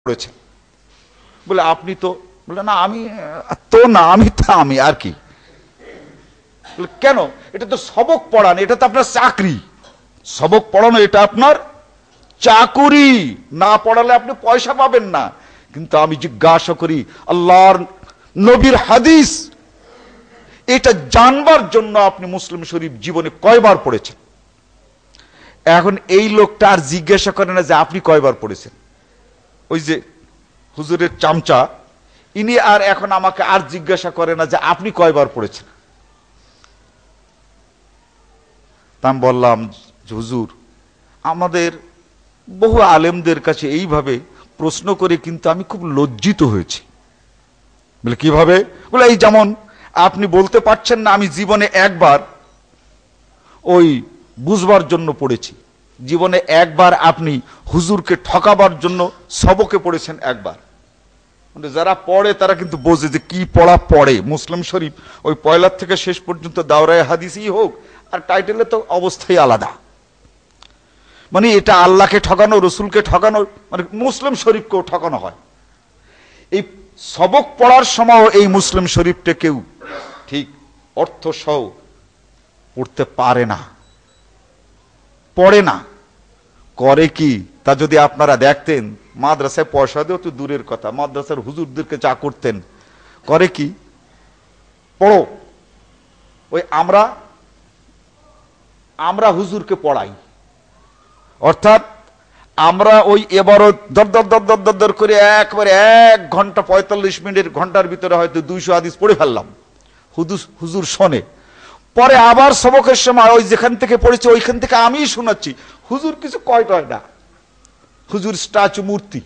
পড়েছেন। বলে আপনি তো, বলে না আমি তো না, আমি তো আমি আর কি। কেন? এটা তো সবক পড়ানো, এটা তো আপনার চাকরি। সবক পড়ানো এটা আপনার চাকুরি, না পড়ালে আপনি পয়সা পাবেন না। কিন্তু আমি জিজ্ঞাসা করি, আল্লাহর নবীর হাদিস এটা জানবার জন্য আপনি মুসলিম শরীফ জীবনে কয়বার পড়েছেন? এখন এই লোকটা আর জিজ্ঞাসা করে না যে আপনি কয়বার পড়েছেন। ওই যে হুজুরের চামচা, ইনি আর এখন আমাকে আর জিজ্ঞাসা করে না যে আপনি কয়বার পড়েছেন। তা আমি বললাম, হুজুর আমাদের বহু আলেমদের কাছে এইভাবে প্রশ্ন করে কিন্তু আমি খুব লজ্জিত হয়েছি। বলে কিভাবে? বলে এই যেমন আপনি বলতে পারছেন না আমি জীবনে একবার ওই বুঝবার জন্য পড়েছি, জীবনে একবার আপনি হুজুরকে ঠকাবার জন্য সবকে পড়েছেন একবার। মানে যারা পড়ে তারা কিন্তু বোঝে যে কি পড়া পড়ে। মুসলিম শরীফ ওই পয়লার থেকে শেষ পর্যন্ত দাওরায়ে হাদিসই হোক আর টাইটেলে তো অবস্থাই আলাদা। মানে এটা আল্লাহকে ঠকানো, রসুলকে ঠকানো, মানে মুসলিম শরীফকেও ঠকানো হয়। এই সবক পড়ার সময় এই মুসলিম শরীফটা কেউ ঠিক অর্থ সহ পড়তে পারে না, পড়ে না। করে কি তা যদি আপনারা দেখতেন, মাদ্রাসায় পয়সা দিয়েও তো দূরের কথা, মাদ্রাসার হুজুরদেরকে যা করতেন, করে কি পড়ো, ওই আমরা হুজুরকে পড়াই, অর্থাৎ আমরা ওই এবারও দর দর দর দর দর দর করে একবারে 1 ঘন্টা 45 মিনিট, ঘন্টার ভিতরে হয়তো 200 হাদিস পড়ে ফেললাম। হুজুর শোনে, পরে আবার সবকের সময় ওই যেখান থেকে পড়েছে ওইখান থেকে আমিই শোনাচ্ছি, হুজুর কিছু কয় না, হুজুর স্ট্যাচু মূর্তি।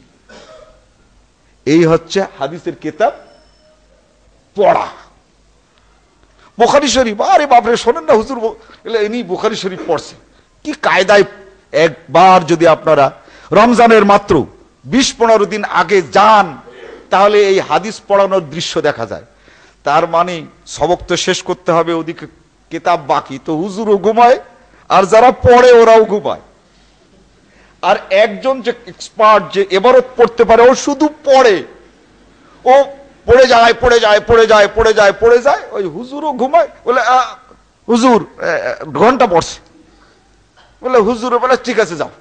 এই হচ্ছে হাদিসের কিতাব পড়া। বুখারী শরীফ, আরে বাপরে শোনেন না হুজুর ইনি বুখারী শরীফ পড়ছে, কি কায়দায়। একবার যদি আপনারা রমজানের মাত্র 20-15 দিন আগে যান, তাহলে এই হাদিস পড়ানোর দৃশ্য দেখা যায়। তার মানে সবক তো শেষ করতে হবে, ওদিকে কিতাব বাকি, তো হুজুরও ঘুমায় আর যারা পড়ে ওরাও ঘুমায়। আর একজন যে এক্সপার্ট, যে এবারত পড়তে পারে, ও শুধু পড়ে, ও পড়ে যায় পড়ে যায় পড়ে যায় পড়ে যায় পড়ে যায়, ওই হুজুরও ঘুমায়। বলে হুজুর ঘন্টা পড়ছে, বলে হুজুরও বলে ঠিক আছে যাও,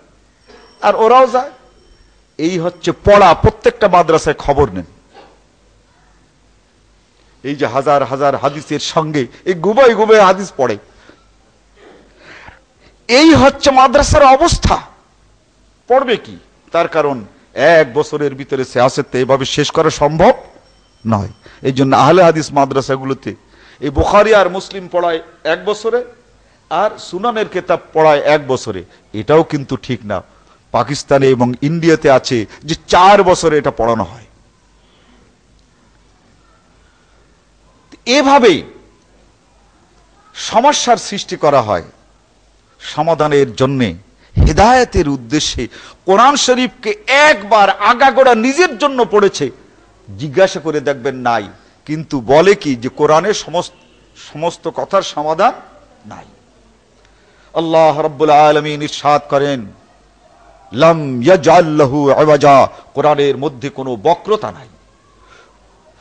আর ওরাও যায়। এই হচ্ছে পড়া। প্রত্যেকটা মাদ্রাসায় খবর নেন, এই যে হাজার হাজার হাদিসের সঙ্গে এই ঘুমাই হাদিস পড়ে। এই হচ্ছে মাদ্রাসার অবস্থা। পড়বে কি? তার কারণ 1 বছরের ভিতরে সিয়াসত এভাবে শেষ করা সম্ভব নয়। এই জন্য আহলে হাদিস মাদ্রাসাগুলোতে এই বুখারী আর মুসলিম পড়ায় 1 বছরে, আর সুনানের কিতাব পড়ায় 1 বছরে। এটাও কিন্তু ঠিক না। পাকিস্তানে এবং ইন্ডিয়াতে আছে যে 4 বছরে এটা পড়ানো হয়। এভাবেই সমস্যার সৃষ্টি করা হয়। সমাধানের জন্যে, হেদায়েতের উদ্দেশ্যে কোরআন শরীফকে একবার আগাগোড়া নিজের জন্য পড়েছে, জিজ্ঞাসা করে দেখবেন নাই। কিন্তু বলে কি যে কোরআনের সমস্ত কথার সমাধান নাই। আল্লাহ রাব্বুল আলামিন ইরশাদ করেন, লাম ইয়াজআল লাহু ইওয়াজা, কোরআনের মধ্যে কোনো বক্রতা নাই।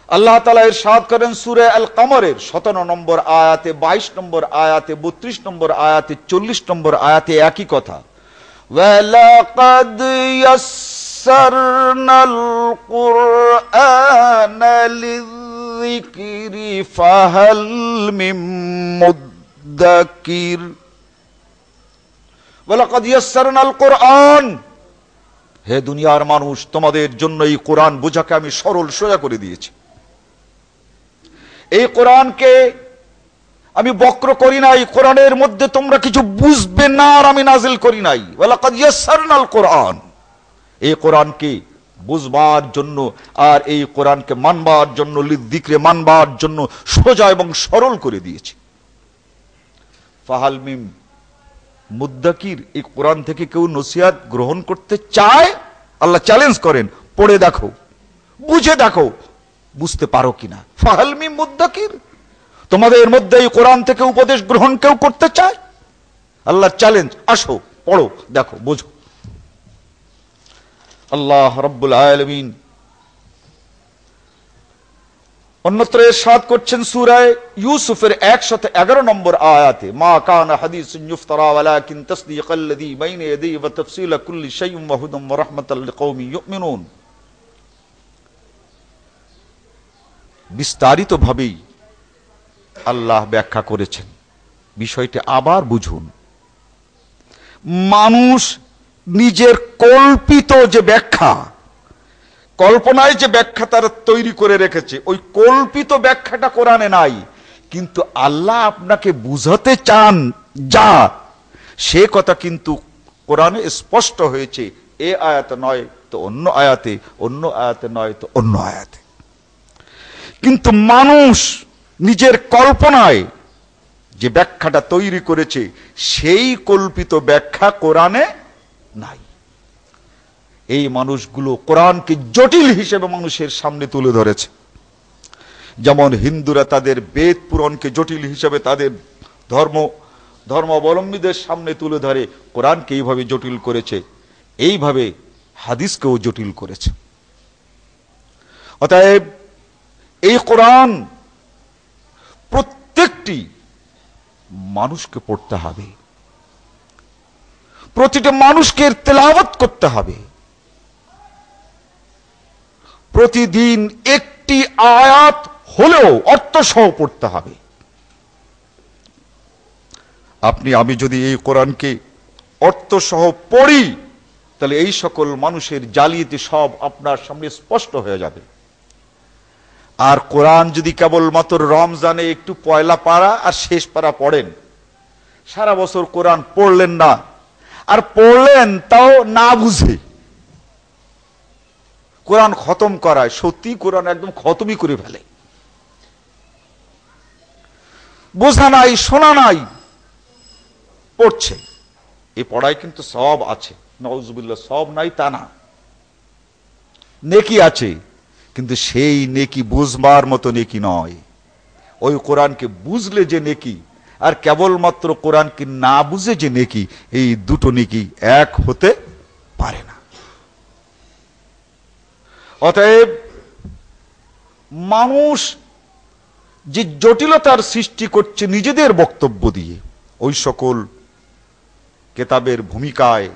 আল্লাহ তাআলা ইরশাদ করেন সূরা আল কমরের 17 নম্বর আয়াতে, 22 নম্বর আয়াতে, 32 নম্বর আয়াতে, 40 নম্বর আয়াতে একই কথা, ওয়ালাকাদ ইয়াসসারনাল কুরআনা লিযিকরি ফাহাল মিন মুদ্দাকির। ওয়ালাকাদ ইয়াসসারনাল কুরআন, হে দুনিয়ার মানুষ, তোমাদের জন্য এই কোরআন বোঝাকে আমি সরল সোজা করে দিয়েছি। এই কোরআনকে আমি বক্র করি নাই, কোরআনের মধ্যে তোমরা কিছু বুঝবে না আর আমি নাজিল করি নাই। ওয়ালাকাদ ইয়াসসারনাল কুরআন, এই কোরআনকে বুঝবার জন্য আর এই কোরআনকে মানবার জন্য, লিযিকরে মানবার জন্য সোজা এবং সরল করে দিয়েছি। ফাহাল মিন মুদ্দাকির, এই কোরআন থেকে কেউ নসিহত গ্রহণ করতে চায়? আল্লাহ চ্যালেঞ্জ করেন, পড়ে দেখো, বুঝে দেখো, বুঝতে পারো কিনা। ফাহাল মিন মুদ্দাকির, তোমাদের মধ্যে এই কোরআন থেকে উপদেশ গ্রহণ কেউ করতে চায়? আল্লাহর চ্যালেঞ্জ, আসো পড়ো, দেখো, বোঝো। আল্লাহ রাব্বুল আলামিন অন্যত্র ইরশাদ করছেন সূরা ইউসুফের 111 নম্বর আয়াতে, মা কানা হাদিসুন ইফতারা ওয়ালাকিন তাসদীকাল্লাযী বাইনা ইয়াদাইহি ওয়া তাফসীলা কুল্লি শাইইন ওয়া হুদাম ওয়া রাহমাতাল লিকাওমিন ইউমিনুন। বিস্তারিত ভাবেই আল্লাহ ব্যাখ্যা করেছেন। বিষয়টি আবার বুঝুন। মানুষ নিজের কল্পিত যে ব্যাখ্যা, কল্পনায় যে ব্যাখ্যা তারা তৈরি করে রেখেছে, ওই কল্পিত ব্যাখ্যাটা কোরআনে নাই। কিন্তু আল্লাহ আপনাকে বুঝাতে চান যা, সে কথা কিন্তু কোরআনে স্পষ্ট হয়েছে। এ আয়াতে নয় তো অন্য আয়াতে, অন্য আয়াতে নয় তো অন্য আয়াতে। কিন্তু মানুষ নিজের কল্পনায় যে ব্যাখ্যাটা তৈরি করেছে, সেই কল্পিত ব্যাখ্যা কোরআনে নাই। এই মানুষগুলো কোরআনকে জটিল হিসেবে মানুষের সামনে তুলে ধরেছে। যেমন হিন্দুরা তাদের বেদ পুরাণকে জটিল হিসেবে তাদের ধর্মাবলম্বীদের সামনে তুলে ধরে, কোরআনকে এইভাবে জটিল করেছে, এইভাবে হাদিসকেও জটিল করেছে। অতএব এই কোরআন প্রত্যেকটি মানুষকে পড়তে হবে, প্রতিটি মানুষকে তেলাওয়াত করতে হবে, প্রতিদিন একটি আয়াত হলেও অর্থ সহ পড়তে হবে। আপনি আমি যদি এই কোরআনকে অর্থ সহ পড়ি, তাহলে এই সকল মানুষের জালিয়াতি সব আপনার সামনে স্পষ্ট হয়ে যাবে। আর কোরআন যদি কেবলমাত্র রমজানে একটু পয়লা পারা আর শেষ পারা পড়েন, সারা বছর কোরআন পড়লেন না, আর পড়লেন তাও না বুঝে, কোরআন খতম করায়, সত্যি কোরআন একদম খতমই করে ফেলে, বোঝা নাই, শোনা নাই, পড়ছে। এই পড়ায় কিন্তু সব আছে, নাউজুবিল্লাহ, সব নাই তা না, নেকি আছে, কিন্তু সেই নেকি বুঝবার মতো নেকি নয়। ওই কোরআনকে বুঝলে যে নেকি, আর কেবলমাত্র কোরআনকে না বুঝে যে নেকি, এই দুটো নেকি এক হতে পারে না। অতএব মানুষ যে জটিলতার সৃষ্টি করছে নিজেদের বক্তব্য দিয়ে, ওই সকল কেতাবের ভূমিকায়,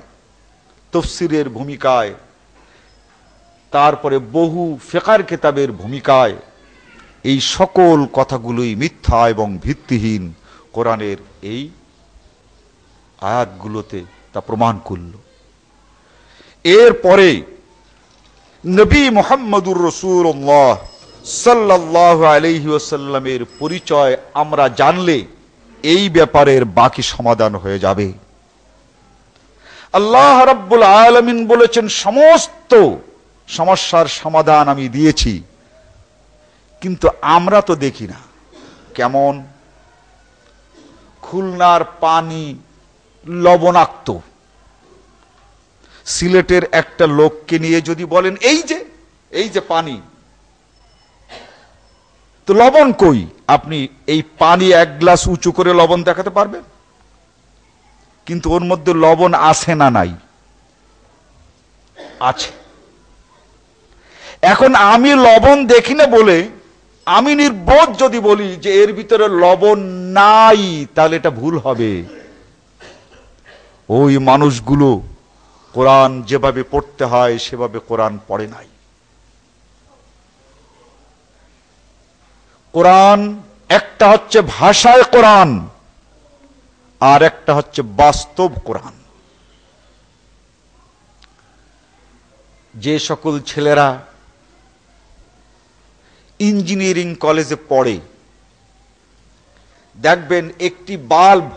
তফসিরের ভূমিকায়, তারপরে বহু ফিকহের কেতাবের ভূমিকায়, এই সকল কথাগুলোই মিথ্যা এবং ভিত্তিহীন কোরআনের এই আয়াতগুলোতে তা প্রমাণ করল। এরপরে নবী মুহাম্মদুর রাসূলুল্লাহ সাল্লাল্লাহু আলাইহি ওয়াসাল্লামের পরিচয় আমরা জানলে এই ব্যাপারের বাকি সমাধান হয়ে যাবে। আল্লাহ রাব্বুল আলামিন বলেছেন, সমস্ত সমস্যার সমাধান আমি দিয়েছি, কিন্তু আমরা তো দেখি না। কেমন? খুলনার পানি লবণাক্ত, সিলেটের একটা লোককে নিয়ে যদি বলেন এই যে পানি, তো লবণ কই, আপনি এই পানি এক গ্লাস উঁচু করে লবণ দেখাতে পারবেন? কিন্তু ওর মধ্যে লবণ আছে না নাই? আছে। এখন আমি লবণ দেখি না বলে আমি নির্বোধ যদি বলি যে এর ভিতরে লবণ নাই, তাহলে এটা ভুল হবে। ওই মানুষগুলো কোরআন যেভাবে পড়তে হয় সেভাবে কোরআন পড়ে নাই। কোরআন একটা হচ্ছে ভাষায় কোরআন, আর একটা হচ্ছে বাস্তব কোরআন। যে সকল ছেলেরা ইঞ্জিনিয়ারিং কলেজে পড়ে, দেখবেন একটি বাল্ব,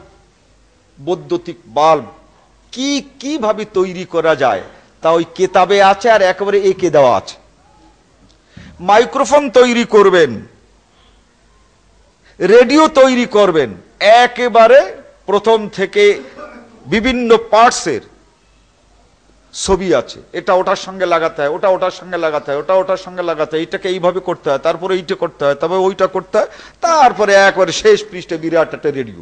বৈদ্যুতিক বাল্ব কিভাবে তৈরি করা যায় তা ওই কেতাবে আছে, আর একেবারে এঁকে দেওয়া আছে। মাইক্রোফোন তৈরি করবেন, রেডিও তৈরি করবেন, একেবারে প্রথম থেকে বিভিন্ন পার্টসের ছবি আছে। এটা ওটার সঙ্গে লাগাতে হয়, ওটা ওটার সঙ্গে লাগাতে হয়, ওটা ওটার সঙ্গে লাগাতে হয়, এটাকে এইভাবে করতে হয়, তারপরে এইটা করতে হয়, তবে ওইটা করতে হয়, তারপরে একবারে শেষ পৃষ্ঠে বিরাট একটা রেডিও।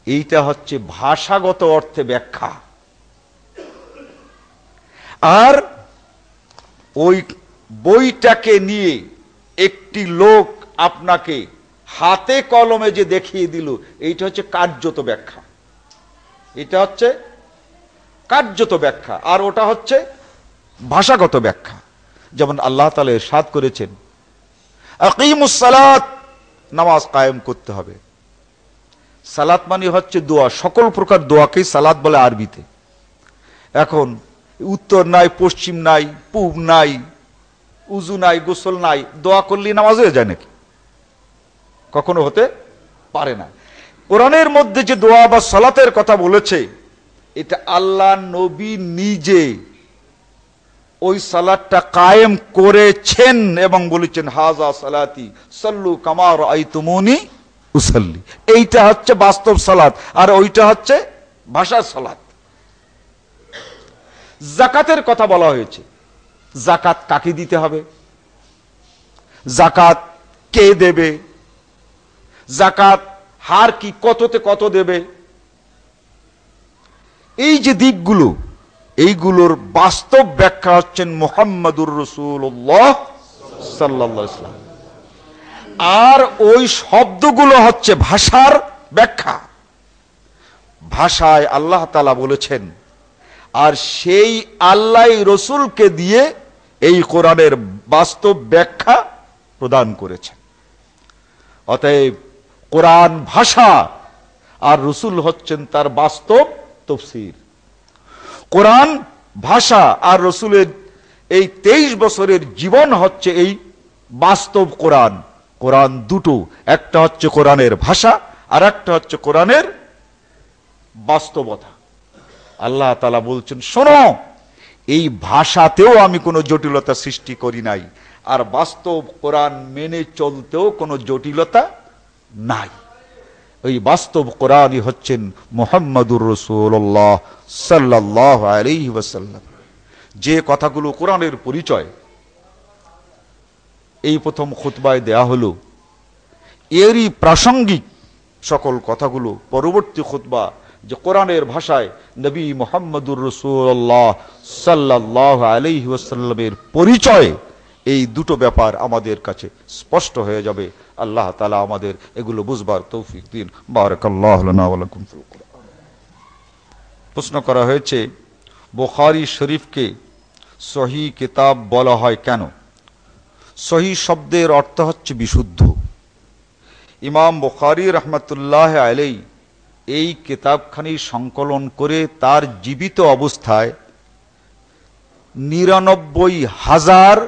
এইটা হচ্ছে ভাষাগত অর্থে ব্যাখ্যা। আর ওই বইটাকে নিয়ে একটি লোক আপনাকে হাতে কলমে যে দেখিয়ে দিল, এইটা হচ্ছে কার্যত ব্যাখ্যা। এটা হচ্ছে কার্যত ব্যাখ্যা, আর ওটা হচ্ছে ভাষাগত ব্যাখ্যা। যেমন আল্লাহ তাআলা ইরশাদ করেছেন, আকিমুস সালাত, নামাজ কায়েম করতে হবে। সালাত মানে হচ্ছে দোয়া, সকল প্রকার দোয়াকেই সালাত বলে আরবিতে। এখন উত্তর নাই, পশ্চিম নাই, পূব নাই, উজু নাই, গোসল নাই, দোয়া করলে নামাজ হয়ে যায় নাকি? কখনো হতে পারে না। কোরআনের মধ্যে যে দোয়া বা সালাতের কথা বলেছে, এটা আল্লাহ নবী নিজে ওই সালাতটা কায়েম করেছেন এবং বলেছেন, হাজা সালাতি সাল্লু কামা রাআইতুমুনি উসাল্লি। এইটা হচ্ছে বাস্তব সালাত, আর ওইটা হচ্ছে ভাষার সালাত। যাকাতের কথা বলা হয়েছে, যাকাত কাকে দিতে হবে, যাকাত কে দেবে, যাকাত হার কি, কততে কত দেবে, এই যে দিকগুলো, এইগুলোর বাস্তব ব্যাখ্যা হচ্ছেন মুহাম্মাদুর রাসূলুল্লাহ সাল্লাল্লাহু আলাইহি ওয়াসাল্লাম। আর ওই শব্দগুলো হচ্ছে ভাষার ব্যাখ্যা। ভাষায় আল্লাহ তাআলা বলেছেন, আর সেই আল্লাহ রসুলকে দিয়ে এই কোরআনের বাস্তব ব্যাখ্যা প্রদান করেছেন। অতএব কোরআন ভাষা, আর রসুল হচ্ছেন তার বাস্তব তাফসীর। কোরআন ভাষা আর রসুলের এই 23 বছরের জীবন হচ্ছে এই বাস্তব কোরআন। কোরআন দুটো, একটা হচ্ছে কোরআনের ভাষা, আর একটা হচ্ছে কোরআনের বাস্তবতা। আল্লাহ তাআলা বলছেন, শোনো, এই ভাষাতেও আমি কোনো জটিলতা সৃষ্টি করি নাই, আর বাস্তব কোরআন মেনে চলতেও কোনো জটিলতা নাই। ওই বাস্তব কোরআনই হচ্ছেন মুহাম্মাদুর রাসূলুল্লাহ সাল্লাল্লাহু আলাইহি ওয়াসাল্লাম। যে কথাগুলো কোরআনের পরিচয় এই প্রথম খুতবায় দেয়া হলো, এরই প্রাসঙ্গিক সকল কথাগুলো পরবর্তী খুতবা, যে কোরআনের ভাষায় নবী মুহাম্মাদুর রাসূলুল্লাহ সাল্লাল্লাহু আলাইহি ওয়াসাল্লামের পরিচয়, এই দুটো ব্যাপার আমাদের কাছে স্পষ্ট হয়ে যাবে। আল্লাহ তাআলা আমাদের এগুলো বুঝবার তৌফিক দিন। বারাকাল্লাহু লানা ওয়া লাকুম ফিল কুরআন। প্রশ্ন করা হয়েছে, বুখারী শরীফকে সহিহ কিতাব বলা হয় কেন? সহিহ শব্দের অর্থ হচ্ছে বিশুদ্ধ। ইমাম বুখারী রাহমাতুল্লাহ আলাইহি এই কিতাবখানি সংকলন করে তার জীবিত অবস্থায় ৯৯,০০০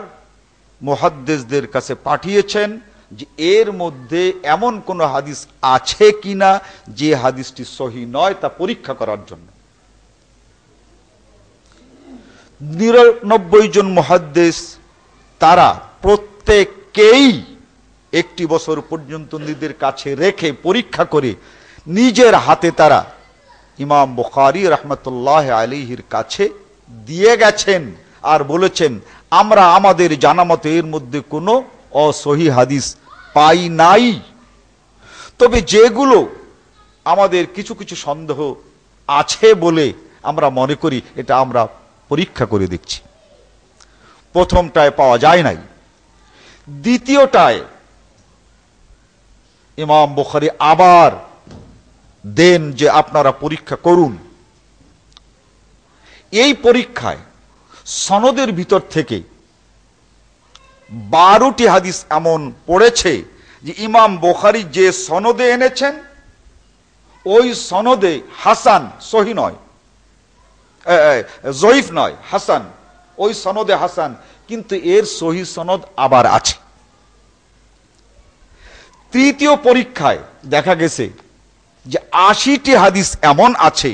মুহাদ্দিসদের কাছে পাঠিয়েছেন, যে এর মধ্যে এমন কোন হাদিস আছে কিনা যে হাদিসটি সহিহ নয়, তা পরীক্ষা করার জন্য। ৯৯ জন মুহাদ্দিস, তারা প্রত্যেকেই 1 বছর পর্যন্ত নিজেদের কাছে রেখে পরীক্ষা করে নিজের হাতে তারা ইমাম বুখারী রাহমাতুল্লাহ আলাইহির কাছে দিয়ে গেছেন, আর বলেছেন, আমরা আমাদের জানামতে এর মধ্যে কোনো অসহিহ হাদিস পাই নাই। তবে যেগুলো আমাদের কিছু কিছু সন্দেহ আছে বলে আমরা মনে করি, এটা আমরা পরীক্ষা করে দেখছি। প্রথমটায় পাওয়া যায় নাই, দ্বিতীয়টায় ইমাম বুখারী আবার দেন যে আপনারা পরীক্ষা করুন। এই পরীক্ষায় সনদের ভিতর থেকে 12টি হাদিস এমন পড়েছে যে ইমাম বুখারী যে সনদে এনেছেন, ওই সনদে হাসান, সহিহ নয়, জয়ীফ নয়, হাসান, ওই সনদে হাসান, কিন্তু এর সহিহ সনদ আবার আছে। তৃতীয় পরীক্ষায় দেখা গেছে যে 80টি হাদিস এমন আছে